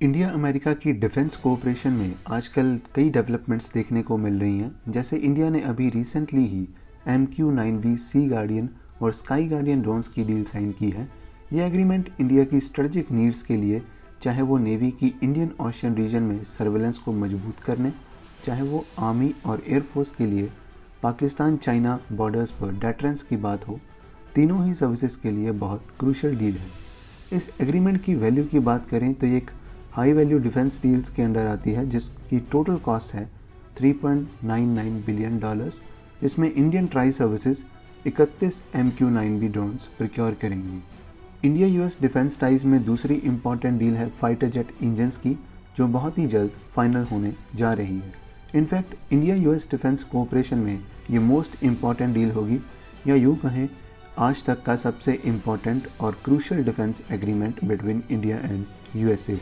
India America की defence cooperation में आजकल कई डेवलपमेंट्स देखने को मिल रही हैं। जैसे इंडिया ने अभी रिसेंटली ही MQ-9B सी गार्डियन और स्काई गार्डियन ड्रोन्स की डील साइन की है। यह एग्रीमेंट इंडिया की स्ट्रेटेजिक नीड्स के लिए, चाहे वो नेवी की इंडियन ओशियन रीजन में सर्वेलेंस को मजबूत करने, चाहे वो आर्मी और एयरफोर्स के लिए पाकिस्तान चाइना बॉर्डर्स पर डेटरेंस की बात हो, तीनों ही सर्विसेज के लिए बहुत क्रूशल डील है। इस एग्रीमेंट की वैल्यू की बात करें तो ये एक हाई वैल्यू डिफेंस डील्स के अंडर आती है, जिसकी टोटल कॉस्ट है $3.99 बिलियन। इसमें Indian tri services 31 MQ-9B drones procure करेंगी। इंडिया यूएस डिफेंस टाइज में दूसरी इंपॉर्टेंट डील है फाइटर जेट इंजन्स की, जो बहुत ही जल्द फाइनल होने जा रही है। In fact India US defence cooperation में ये मोस्ट इम्पॉर्टेंट डील होगी, या यूँ कहें आज तक का सबसे इम्पॉर्टेंट और crucial defence agreement between India and USA.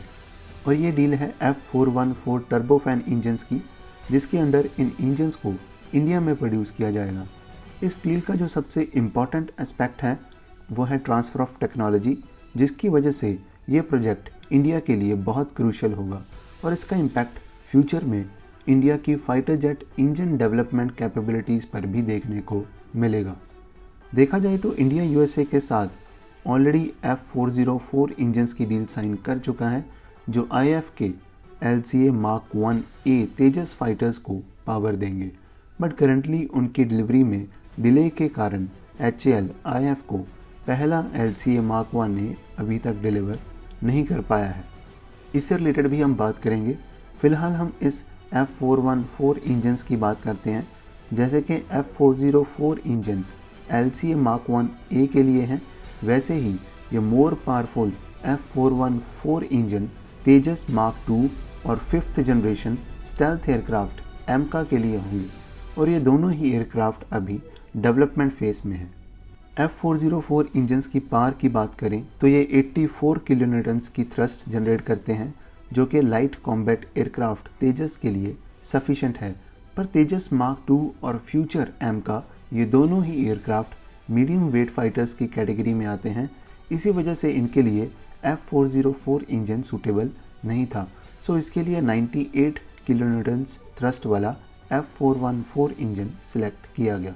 और ये डील है F414 टर्बोफैन इंजन्स की, जिसके अंडर इन इंजन्स को इंडिया में प्रोड्यूस किया जाएगा। इस डील का जो सबसे इम्पॉर्टेंट एस्पेक्ट है वो है ट्रांसफ़र ऑफ टेक्नोलॉजी, जिसकी वजह से ये प्रोजेक्ट इंडिया के लिए बहुत क्रूशल होगा और इसका इम्पैक्ट फ्यूचर में इंडिया की fighter jet engine development capabilities पर भी देखने को मिलेगा। देखा जाए तो इंडिया यूएसए के साथ ऑलरेडी F404 इंजन्स की डील साइन कर चुका है, जो IF के LCA Mark 1A तेजस फाइटर्स को पावर देंगे, बट करंटली उनकी डिलीवरी में डिले के कारण HAL IF को पहला LCA Mark 1A अभी तक डिलीवर नहीं कर पाया है। इससे रिलेटेड भी हम बात करेंगे। फिलहाल हम इस F414 इंजन्स की बात करते हैं। जैसे कि F404 engines LCA Mark 1A के लिए हैं, वैसे ही ये मोर पावरफुल F414 इंजन तेजस मार्क 2 और 5th जनरेशन स्टेल्थ एयरक्राफ्ट एमका के लिए होंगे, और ये दोनों ही एयरक्राफ्ट अभी डेवलपमेंट फेज में है। F404 इंजन्स की पावर की बात करें तो ये 84 किलोन्यूटन की थ्रस्ट जनरेट करते हैं, जो कि लाइट कॉम्बैट एयरक्राफ्ट तेजस के लिए सफिशेंट है। पर तेजस मार्क 2 और फ्यूचर एमका ये दोनों ही एयरक्राफ्ट मीडियम वेट फाइटर्स की कैटेगरी में आते हैं। इसी वजह से इनके लिए F404 इंजन सूटेबल नहीं था। सो इसके लिए 98 किलोन्यूटन थ्रस्ट वाला F414 इंजन सिलेक्ट किया गया।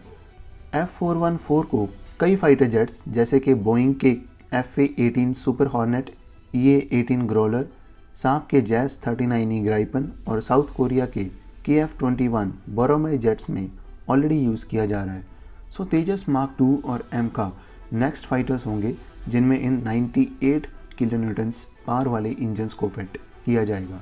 F414 को कई फाइटर जेट्स जैसे कि बोइंग के FA-18 super hornet, EA-18 Growler, सांप के जैस 39E ग्राइपन और साउथ कोरिया के KF-21 बोरोमई जेट्स में ऑलरेडी यूज़ किया जा रहा है। सो तेजस मार्क 2 और एमका नेक्स्ट फाइटर्स होंगे, जिनमें इन 98 किलोन्यूटन पावर वाले इंजन्स को फिट किया जाएगा।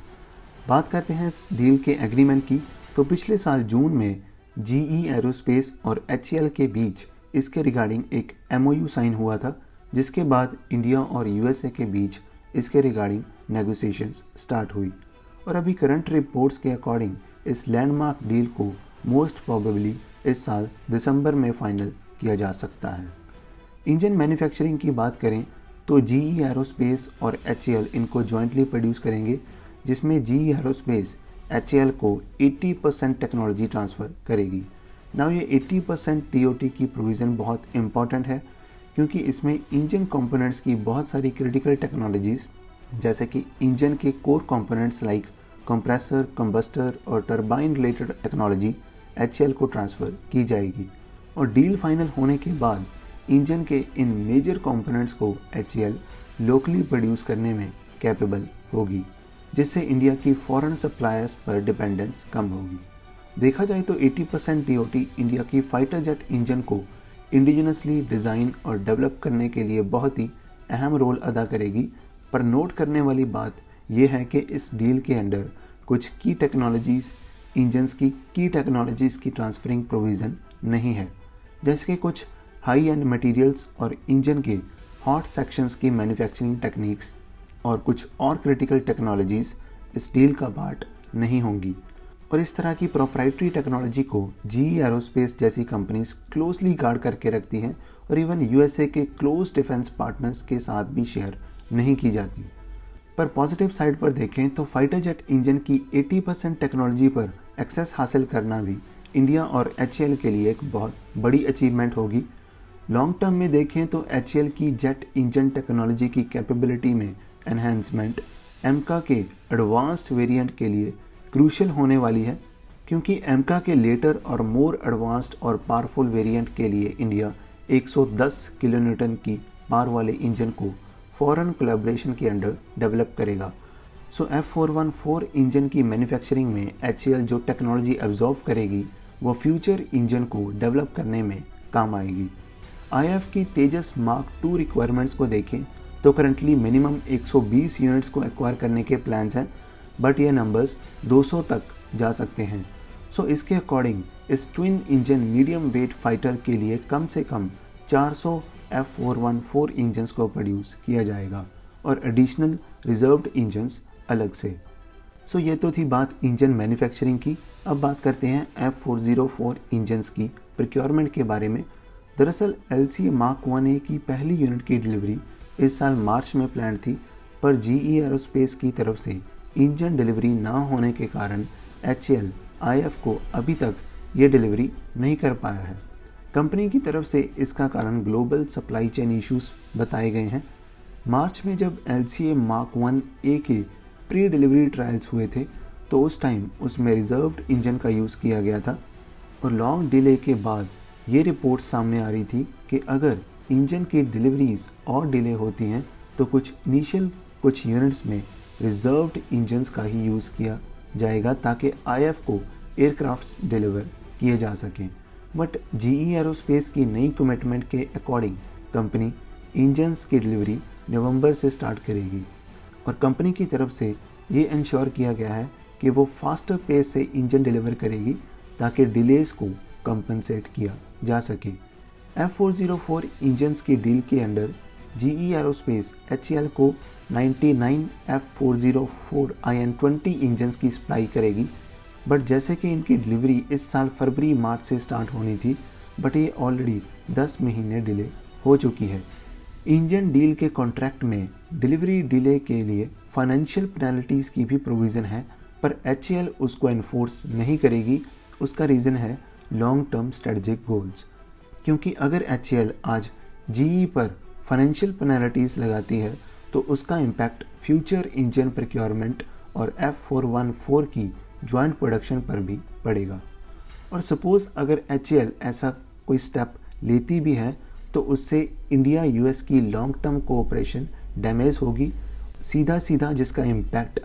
बात करते हैं इस डील के एग्रीमेंट की, तो पिछले साल जून में GE एरोस्पेस और HAL के बीच इसके रिगार्डिंग एक MOU साइन हुआ था, जिसके बाद इंडिया और USA के बीच इसके रिगार्डिंग नेगोशिएशंस स्टार्ट हुई, और अभी करंट रिपोर्ट्स के अकॉर्डिंग इस लैंडमार्क डील को मोस्ट प्रोबेबली इस साल दिसंबर में फाइनल किया जा सकता है। इंजन मैन्युफैक्चरिंग की बात करें तो GE एरोस्पेस और HAL इनको जॉइंटली प्रोड्यूस करेंगे, जिसमें GE एरोस्पेस HAL को 80% टेक्नोलॉजी ट्रांसफ़र करेगी। नाउ ये 80% TOT की प्रोविज़न बहुत इंपॉर्टेंट है, क्योंकि इसमें इंजन कंपोनेंट्स की बहुत सारी क्रिटिकल टेक्नोलॉजीज़, जैसे कि इंजन के core components like compressor, combustor और टरबाइन रिलेटेड टेक्नोलॉजी HAL को ट्रांसफ़र की जाएगी। और डील फाइनल होने के बाद इंजन के इन मेजर कंपोनेंट्स को HAL लोकली प्रोड्यूस करने में कैपेबल होगी, जिससे इंडिया की फॉरेन सप्लायर्स पर डिपेंडेंस कम होगी। देखा जाए तो 80% TOT इंडिया की फाइटर जेट इंजन को इंडिजिनसली डिज़ाइन और डेवलप करने के लिए बहुत ही अहम रोल अदा करेगी। पर नोट करने वाली बात यह है कि इस डील के अंडर कुछ की टेक्नोलॉजीज़, इंजन्स की टेक्नोलॉजीज़ की ट्रांसफरिंग प्रोविज़न नहीं है, जैसे कि कुछ हाई एंड मटेरियल्स और इंजन के हॉट सेक्शंस की मैन्युफैक्चरिंग टेक्निक्स और कुछ और क्रिटिकल टेक्नोलॉजीज़ इस डील का पार्ट नहीं होंगी। और इस तरह की प्रोप्राइटरी टेक्नोलॉजी को GE एरोस्पेस जैसी कंपनीज क्लोजली गार्ड करके रखती हैं, और इवन USA के क्लोज डिफेंस पार्टनर्स के साथ भी शेयर नहीं की जाती। पर पॉजिटिव साइड पर देखें तो फाइटर जेट इंजन की 80% टेक्नोलॉजी पर एक्सेस हासिल करना भी इंडिया और HAL के लिए एक बहुत बड़ी अचीवमेंट होगी। लॉन्ग टर्म में देखें तो HAL की जेट इंजन टेक्नोलॉजी की कैपेबिलिटी में एनहेंसमेंट एमका के एडवांस्ड वेरिएंट के लिए क्रूशियल होने वाली है, क्योंकि एमका के लेटर और मोर एडवांस्ड और पावरफुल वेरिएंट के लिए इंडिया 110 किलोन्यूटन की पावर वाले इंजन को फॉरेन कोलैबोरेशन के अंडर डेवलप करेगा। सो F414 इंजन की मैन्युफैक्चरिंग में HAL जो टेक्नोलॉजी एब्जॉर्व करेगी वो फ्यूचर इंजन को डेवलप करने में काम आएगी। IF की तेजस मार्क 2 रिक्वायरमेंट्स को देखें तो करंटली मिनिमम 120 यूनिट्स को एक्वायर करने के प्लान्स हैं, बट ये नंबर्स 200 तक जा सकते हैं। सो इसके अकॉर्डिंग इस twin engine medium wait fighter के लिए कम से कम 400 F414 इंजन्स को प्रोड्यूस किया जाएगा और एडिशनल रिजर्व्ड इंजन्स अलग से। सो ये तो थी बात इंजन मैन्युफैक्चरिंग की। अब बात करते हैं F404 इंजन्स की प्रोक्योरमेंट के बारे में। दरअसल LCA Mark 1A की पहली यूनिट की डिलीवरी इस साल मार्च में प्लान थी, पर GE एरोस्पेस की तरफ से इंजन डिलीवरी ना होने के कारण HAL IF को अभी तक ये डिलीवरी नहीं कर पाया है। कंपनी की तरफ से इसका कारण ग्लोबल सप्लाई चेन इश्यूज बताए गए हैं। मार्च में जब LCA Mark 1A के प्री डिलीवरी ट्रायल्स हुए थे तो उस टाइम उसमें रिजर्व्ड इंजन का यूज़ किया गया था, और लॉन्ग डिले के बाद ये रिपोर्ट सामने आ रही थी कि अगर इंजन की डिलीवरीज और डिले होती हैं तो कुछ यूनिट्स में रिजर्व्ड इंजन्स का ही यूज़ किया जाएगा ताकि IF को एयरक्राफ्ट डिलीवर किए जा सकें। बट GE एरोस्पेस की नई कमिटमेंट के अकॉर्डिंग कंपनी इंजन्स की डिलीवरी नवंबर से स्टार्ट करेगी, और कंपनी की तरफ से ये इंश्योर किया गया है कि वो फास्टर पेस से इंजन डिलीवर करेगी ताकि डिलेस को कंपनसेट किया जा सके। F404 इंजन्स की डील के अंडर GE एरोस्पेस HAL को 99 F404 IN20 इंजन्स की सप्लाई करेगी, बट जैसे कि इनकी डिलीवरी इस साल फरवरी मार्च से स्टार्ट होनी थी, बट ये ऑलरेडी 10 महीने डिले हो चुकी है। इंजन डील के कॉन्ट्रैक्ट में डिलीवरी डिले के लिए फाइनेंशियल पेनल्टीज़ की भी प्रोविज़न है, पर HAL उसको इन्फोर्स नहीं करेगी। उसका रीज़न है लॉन्ग टर्म स्ट्रेटजिक गोल्स, क्योंकि अगर HAL आज GE पर फाइनेंशियल पेनल्टीज़ लगाती है तो उसका इम्पैक्ट फ्यूचर इंजन प्रोक्योरमेंट और F414 की जॉइंट प्रोडक्शन पर भी पड़ेगा। और सपोज़ अगर HAL ऐसा कोई स्टेप लेती भी है तो उससे इंडिया US की लॉन्ग टर्म कोऑपरेशन डैमेज होगी सीधा, जिसका इम्पैक्ट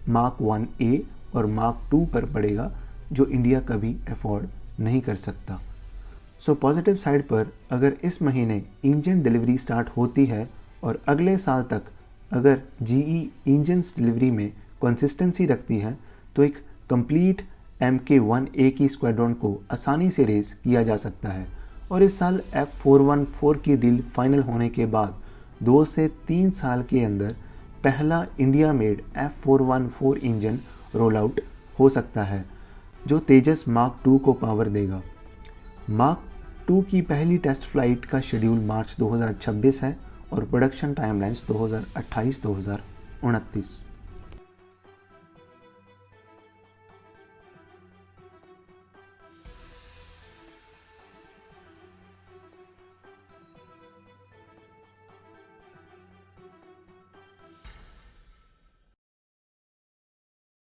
Mark 1A और Mark 2 पर पड़ेगा, जो इंडिया कभी अफोर्ड नहीं कर सकता। सो पॉजिटिव साइड पर अगर इस महीने इंजन डिलीवरी स्टार्ट होती है और अगले साल तक अगर GE इंजन्स डिलीवरी में कंसिस्टेंसी रखती है तो एक कंप्लीट MK1A की स्क्वाड्रन को आसानी से रेस किया जा सकता है। और इस साल F414 की डील फाइनल होने के बाद 2 से 3 साल के अंदर पहला India made F414 engine roll out हो सकता है, जो तेजस मार्क 2 को पावर देगा। मार्क 2 की पहली टेस्ट फ्लाइट का शेड्यूल मार्च 2026 है और प्रोडक्शन टाइमलाइंस 2028-2029।